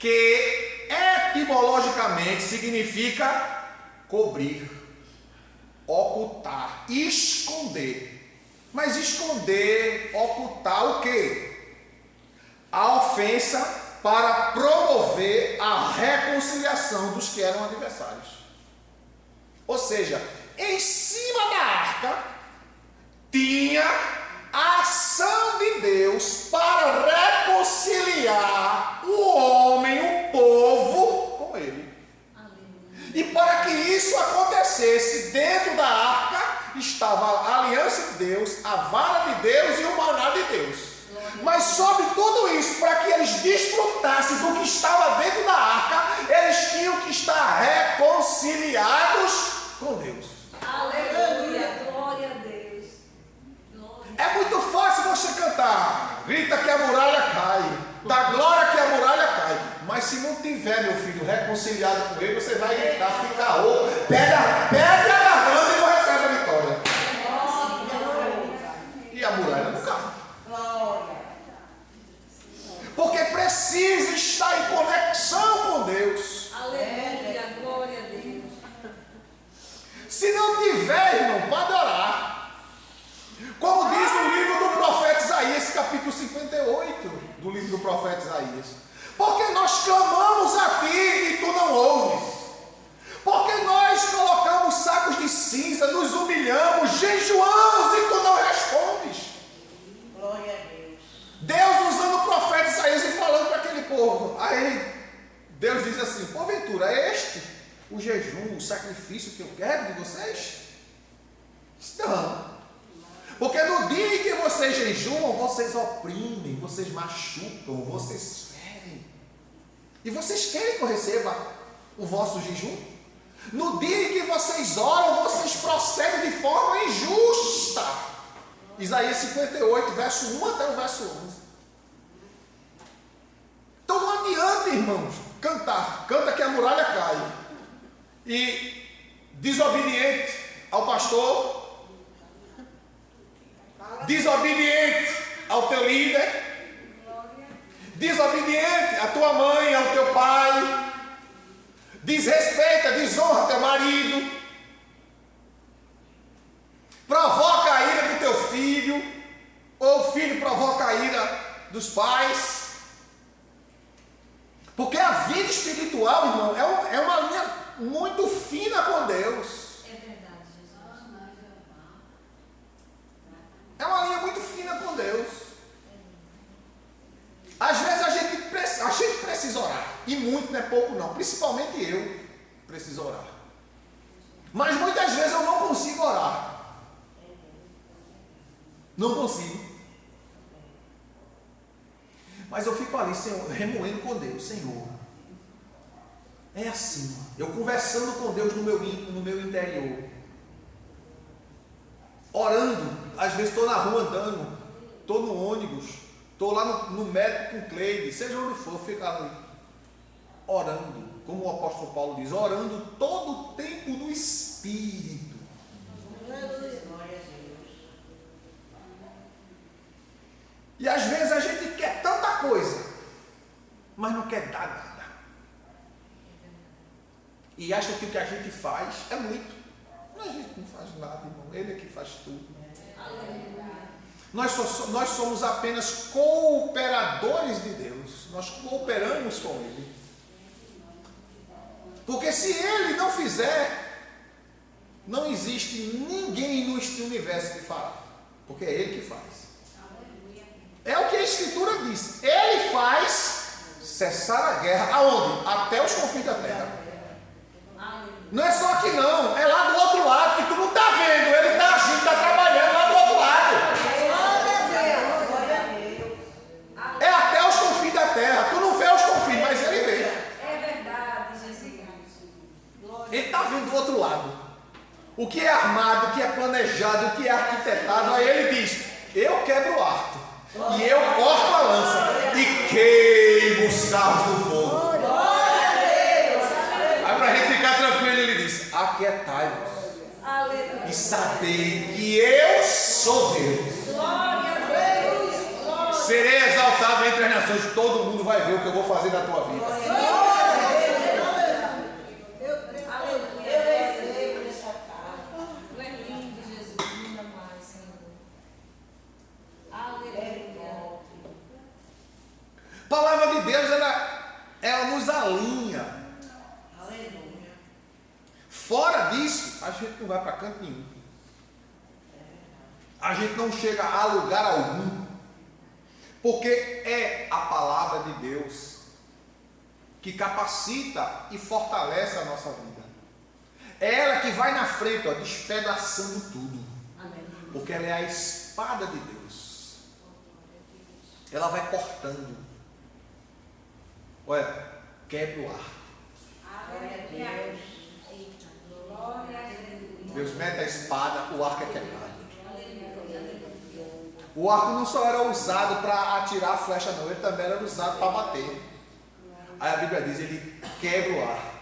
etimologicamente significa cobrir, ocultar, esconder. Mas esconder, ocultar o quê? A ofensa para promover a reconciliação dos que eram adversários. Ou seja, em cima da arca tinha a ação de Deus para reconciliar o homem, o povo, com ele. E para que isso acontecesse, dentro da arca estava a aliança de Deus, a vara de Deus e o maná de Deus. Mas sobre tudo isso, para que eles desfrutassem do que estava dentro da arca, eles tinham que estar reconciliados com Deus. Aleluia, glória a Deus. É muito fácil você cantar, grita que a muralha cai, dá glória que a muralha cai. Mas se não tiver, meu filho, reconciliado com ele, você vai gritar, fica rouco, pega a garganta e não recebe a vitória. E a muralha não cai. Porque precisa estar em conexão com Deus. Aleluia, glória a Deus. Se não tiver, irmão, pode orar. Como diz o livro do profeta Isaías, capítulo 58 do livro do profeta Isaías. Porque nós clamamos a ti e tu não ouves. Porque nós colocamos sacos de cinza, nos humilhamos, jejuamos e tu não respondes. Glória a Deus. Deus usando o profeta Isaías e falando para aquele povo. Aí Deus diz assim: porventura é este o jejum, o sacrifício que eu quero de vocês? Não. Porque no dia em que vocês jejuam, vocês oprimem, vocês machucam, vocês ferem. E vocês querem que eu receba o vosso jejum? No dia em que vocês oram, vocês procedem de forma injusta. Isaías 58, verso 1 até o verso 11. Então não adianta, irmãos, cantar, canta que a muralha cai, e desobediente ao pastor, desobediente ao teu líder, desobediente à tua mãe, ao teu pai, desrespeita, desonra teu marido, provoca a ira do teu filho, ou o filho provoca a ira dos pais. Porque a vida espiritual, irmão, é uma linha muito fina com Deus. É verdade, Jesus. É uma linha muito fina com Deus. Às vezes a gente precisa orar. E muito, não é pouco não. Principalmente eu preciso orar. Mas muitas vezes eu não consigo orar. Não consigo. Mas eu fico ali, Senhor, remoendo com Deus. Senhor, é assim. Eu conversando com Deus no meu íntimo, no meu interior. Orando. Às vezes estou na rua andando. Estou no ônibus. Estou lá no médico com Cleide. Seja onde for, fico ali. Orando. Como o apóstolo Paulo diz. Orando todo o tempo no Espírito. E às vezes a gente quer tanta coisa, mas não quer dar nada. E acha que o que a gente faz é muito. Mas a gente não faz nada, irmão. Ele é que faz tudo. Nós somos apenas cooperadores de Deus. Nós cooperamos com Ele. Porque se Ele não fizer, não existe ninguém no universo que fará. Porque é Ele que faz. É o que a Escritura diz. Ele faz cessar a guerra. Aonde? Até os confins da terra. Não é só aqui não. É lá do outro lado, que tu não está vendo. Ele está agindo, está trabalhando lá do outro lado. É até os confins da terra. Tu não vê os confins, mas ele vê. É verdade, Jesus. Ele está vendo do outro lado. O que é armado, o que é planejado, o que é arquitetado. Aí ele diz: eu quebro o arco. E eu corto a lança e queimo os carros do fogo. Aí para a gente ficar tranquilo, ele diz: aquietai-vos e sabei que eu sou Deus. Glória a Deus. Serei exaltado entre as nações. Todo mundo vai ver o que eu vou fazer na tua vida. canto nenhum. A gente não chega a lugar algum, porque é a palavra de Deus que capacita e fortalece a nossa vida. É ela que vai na frente, ó, despedaçando tudo, porque ela é a espada de Deus. Ela vai cortando. Olha, quebra o arco. Glória a Deus. Deus mete a espada, o arco é quebrado. O arco não só era usado para atirar a flecha, não, ele também era usado para bater. Aí a Bíblia diz, ele quebra o arco,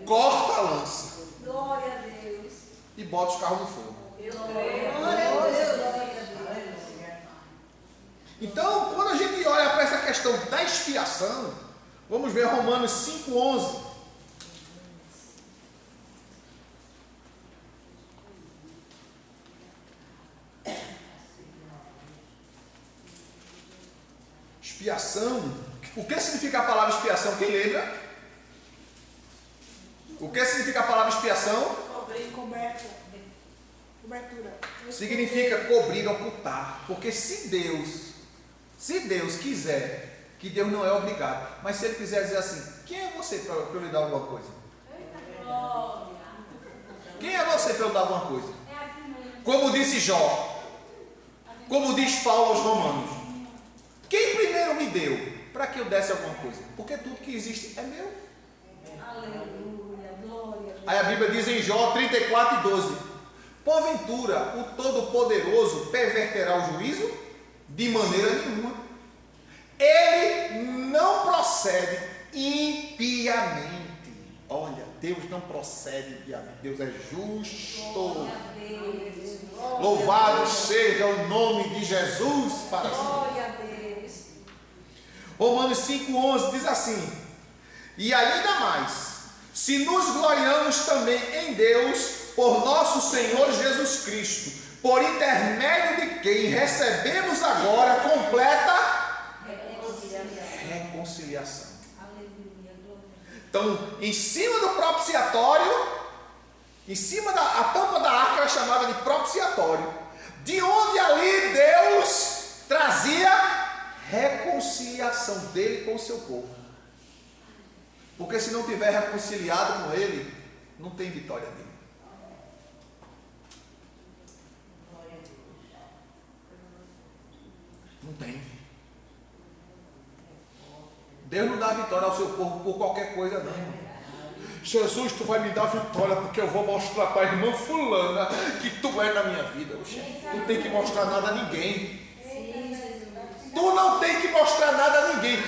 corta a lança Glória a Deus. e bota os carros no fogo. Glória a Deus. Então, quando a gente olha para essa questão da expiação, vamos ver Romanos 5,11. Expiação. O que significa a palavra expiação? Quem lembra? O que significa a palavra expiação? Cobertura. Significa cobrir, ocultar. Porque se Deus quiser, que Deus não é obrigado, mas se Ele quiser dizer assim, quem é você para eu lhe dar alguma coisa? Quem é você para eu dar alguma coisa? Como disse Jó, como diz Paulo aos Romanos, quem primeiro me deu para que eu desse alguma coisa? Porque tudo que existe é meu. Aleluia. Glória a Deus. Aí a Bíblia diz em Jó 34:12, porventura o Todo-Poderoso perverterá o juízo? De maneira nenhuma. Ele não procede impiamente. Olha, Deus não procede impiamente. Deus é justo. Louvado seja o nome de Jesus para sempre. Glória a Deus. Romanos 5,11 diz assim, e ainda mais, se nos gloriamos também em Deus, por nosso Senhor Jesus Cristo, por intermédio de quem recebemos agora completa reconciliação. Então, em cima do propiciatório, em cima a tampa da arca era chamada de propiciatório, de onde ali Deus trazia reconciliação dele com o seu povo. Porque se não tiver reconciliado com ele, não tem vitória dele. Não tem. Deus não dá vitória ao seu povo por qualquer coisa, não. Jesus, tu vai me dar vitória porque eu vou mostrar para a irmã fulana que tu é na minha vida. Oxe, tu não tem que mostrar nada a ninguém. Tu não tem que mostrar nada a ninguém.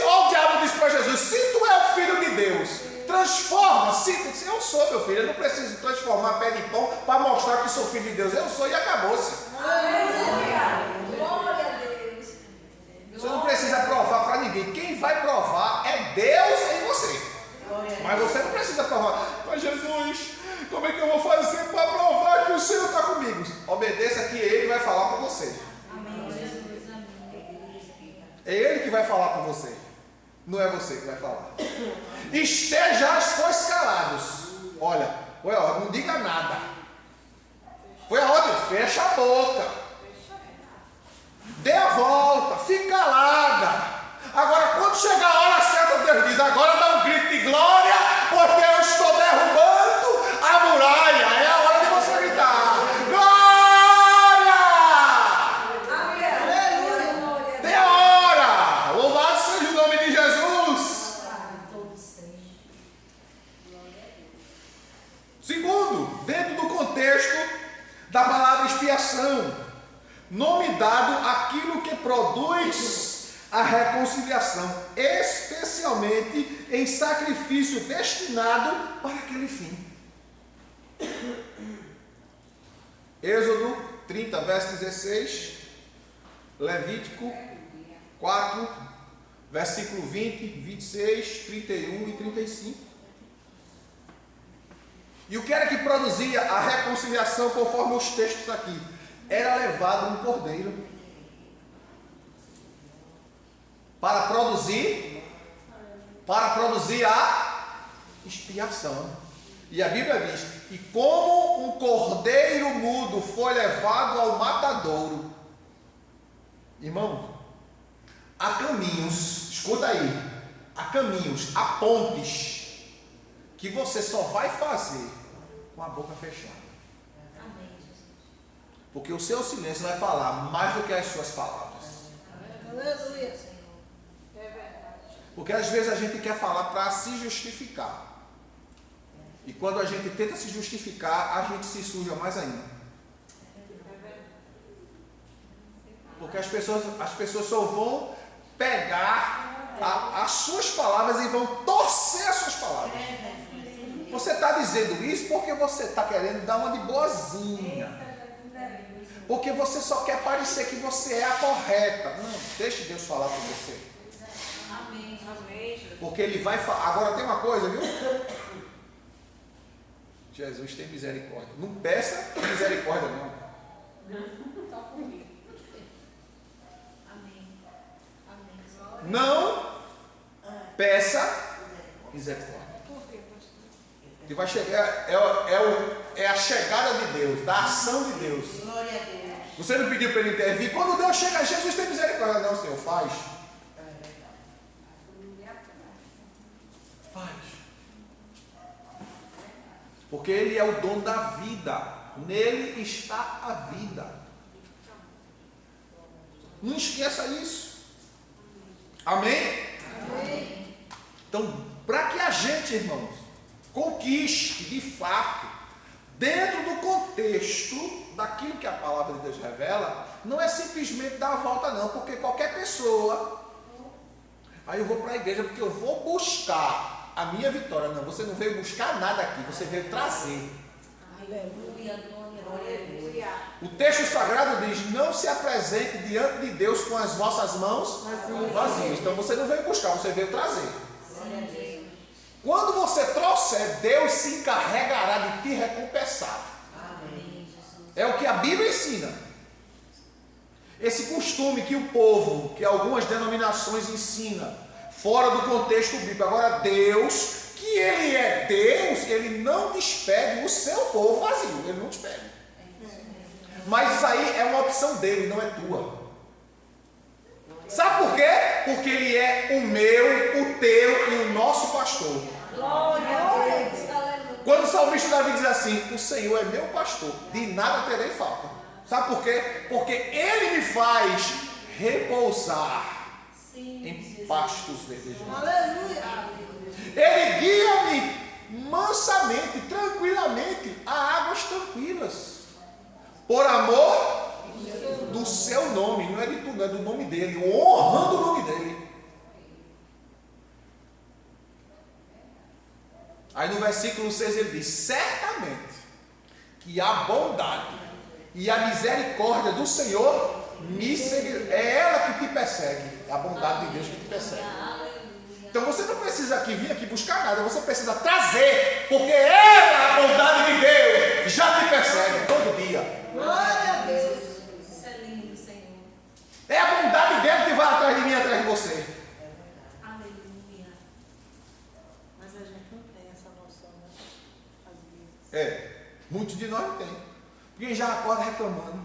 Ó, o diabo disse para Jesus, se tu é o filho de Deus, transforma. Se eu sou, meu filho, eu não preciso transformar pé de pão para mostrar que sou filho de Deus. Eu sou e acabou-se. Aleluia. Glória a Deus. Você não precisa provar para ninguém. Quem vai provar é Deus em você. Mas você não precisa provar. Mas Jesus, como é que eu vou fazer para provar que o Senhor está comigo? Obedeça que Ele vai falar para você. É Ele que vai falar para você. Não é você que vai falar. Estejais, pois, calados. Olha, não diga nada. Foi a ordem, fecha a boca. Dê a volta, fique calada. Agora, quando chegar a hora certa, Deus diz, agora dá um grito de glória, porque eu estou derrubando a muralha. É a hora de você gritar. Glória! Aleluia. Tem a hora. Louvado seja o nome de Jesus. Segundo, dentro do contexto da palavra expiação, nome dado àquilo que produz a reconciliação, especialmente em sacrifício destinado para aquele fim. Êxodo 30, verso 16, Levítico 4, versículo 20, 26, 31 e 35. E o que era que produzia a reconciliação conforme os textos aqui? Era levado um cordeiro para produzir a expiação. E a Bíblia diz: e como um cordeiro mudo foi levado ao matadouro. Irmão, há caminhos, escuta aí, há caminhos, há pontes que você só vai fazer com a boca fechada. Amém, Jesus. Porque o seu silêncio vai falar mais do que as suas palavras. Aleluia. É verdade. Porque às vezes a gente quer falar para se justificar. E quando a gente tenta se justificar, a gente se suja mais ainda. Porque as pessoas só vão pegar as suas palavras e vão torcer as suas palavras. Você está dizendo isso porque você está querendo dar uma de boazinha. Porque você só quer parecer que você é a correta. Não, deixe Deus falar com você. Amém. Amém. Porque Ele vai falar. Agora tem uma coisa, viu? Jesus tem misericórdia. Não peça misericórdia, não. Só comigo. Amém. Amém. Não peça misericórdia. Por quê, pastor? Que vai chegar, é a chegada de Deus, da ação de Deus. Glória a Deus. Você não pediu para Ele intervir. Quando Deus chega, Jesus tem misericórdia. Não, Senhor, faz. Faz. Porque Ele é o dono da vida. Nele está a vida. Não esqueça isso. Amém? Amém. Então, para que a gente, irmãos, conquiste de fato, dentro do contexto daquilo que a palavra de Deus revela, não é simplesmente dar a volta não, porque qualquer pessoa, aí eu vou para a igreja porque eu vou buscar a minha vitória. Não, você não veio buscar nada aqui, você veio trazer. Aleluia, glória a Deus. Aleluia. O texto sagrado diz: não se apresente diante de Deus com as vossas mãos vazias. Então você não veio buscar, você veio trazer. Glória a Deus. Quando você trouxer, Deus se encarregará de te recompensar. Amém, Jesus. É o que a Bíblia ensina. Esse costume que o povo, que algumas denominações ensinam, fora do contexto bíblico. Agora Deus, que Ele é Deus, Ele não despede o seu povo vazio. Ele não despede. Mas isso aí é uma opção dele, não é tua. Sabe por quê? Porque Ele é o meu, o teu e o nosso pastor. Glória a Deus. Aleluia. Quando o salmista Davi diz assim: o Senhor é meu pastor, de nada terei falta. Sabe por quê? Porque Ele me faz repousar Sim, em Jesus. pastos verdejantes. Aleluia. Ele guia-me mansamente, tranquilamente, a águas tranquilas, por amor do seu nome. Não é de tudo, é do nome dele, honrando o nome dele. Aí no versículo 6 ele diz: certamente que a bondade e a misericórdia do Senhor me seguirão. É ela que te persegue, é a bondade de Deus que te persegue. Então você não precisa vir aqui buscar nada, você precisa trazer, porque ela, a bondade de Deus, já te persegue todo dia. Glória a Deus. Isso é lindo, Senhor. É a bondade dele que vai atrás de mim, atrás de você. Aleluia. Mas a gente não tem essa noção, né? Às vezes. Muitos de nós não tem. Porque já acorda reclamando.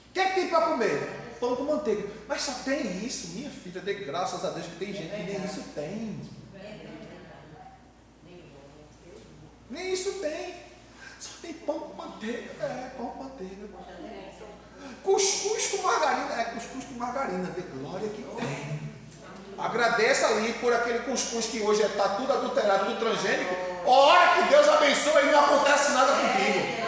O que é que tem para comer? Pão com manteiga. Mas só tem isso, minha filha. Dê graças a Deus que tem gente que nem isso tem. Nem isso tem. Só tem pão com manteiga. Pão com manteiga. Cuscuz com margarina. Cuscuz com margarina. Dê glória que tem. Agradeça ali por aquele cuscuz que hoje está tudo adulterado, tudo transgênico. A hora que Deus abençoa e não acontece nada contigo.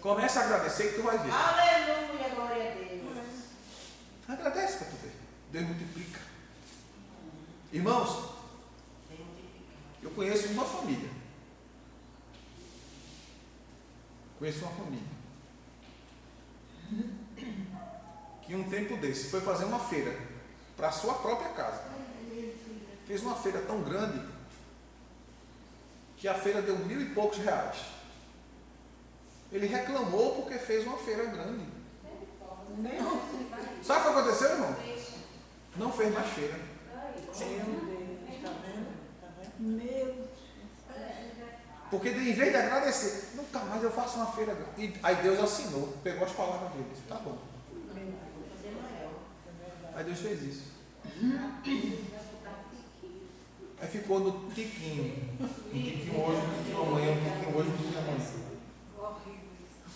Começa a agradecer que tu vai ver. Aleluia, glória a Deus. Agradece para tu ver. Deus multiplica. Irmãos, eu conheço uma família. Que um tempo desse foi fazer uma feira para a sua própria casa. Fez uma feira tão grande que a feira deu R$1.000 e poucos. Ele reclamou porque fez uma feira grande. Sabe o que aconteceu, irmão? Não fez mais feira. Meu Deus, está vendo? Está vendo? Meu Deus. Porque em vez de agradecer, nunca mais eu faço uma feira. E aí Deus assinou, pegou as palavras dele. Disse, tá bom. Aí Deus fez isso. Aí ficou no tiquinho. Um tiquinho hoje, um tiquinho amanhã, um tiquinho hoje, um tiquinho amanhã.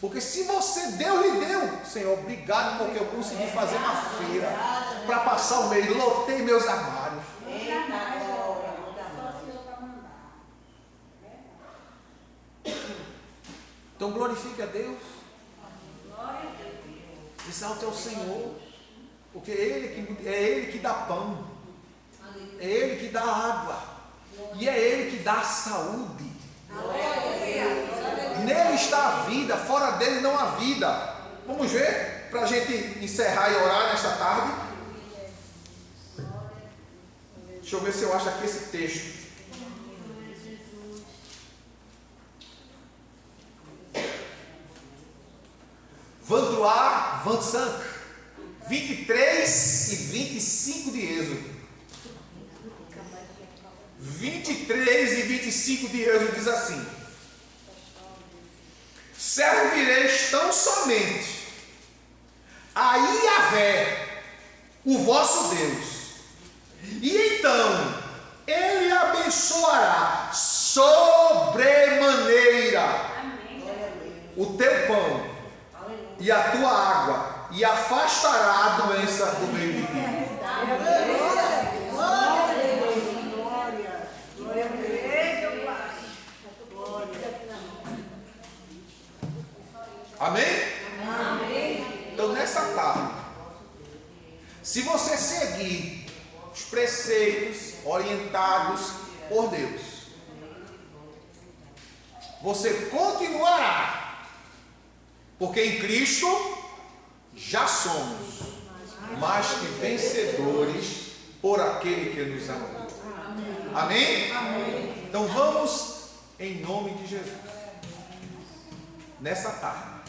Porque se você, Deus lhe deu, Senhor, obrigado porque eu consegui fazer uma feira para passar o mês, lotei meus armários. Então glorifique a Deus. Exalte ao Senhor. Porque é Ele que dá pão. É Ele que dá água. E é Ele que dá saúde. Nele está a vida. Fora dele não há vida. Vamos ver? Para a gente encerrar e orar nesta tarde. Deixa eu ver se eu acho aqui esse texto. Vantroar, Vansank, 23 e 25 de Êxodo. 23 e 25 de Êxodo diz assim: servireis tão somente a Iavé, o vosso Deus, e então Ele abençoará sobremaneira o teu pão e a tua água, e afastará a doença do meio de ti. Amém? Então nessa tarde, se você seguir os preceitos orientados por Deus, você continuará. Porque em Cristo já somos mais que vencedores por aquele que nos amou. Amém? Amém? Então vamos em nome de Jesus. Nessa tarde,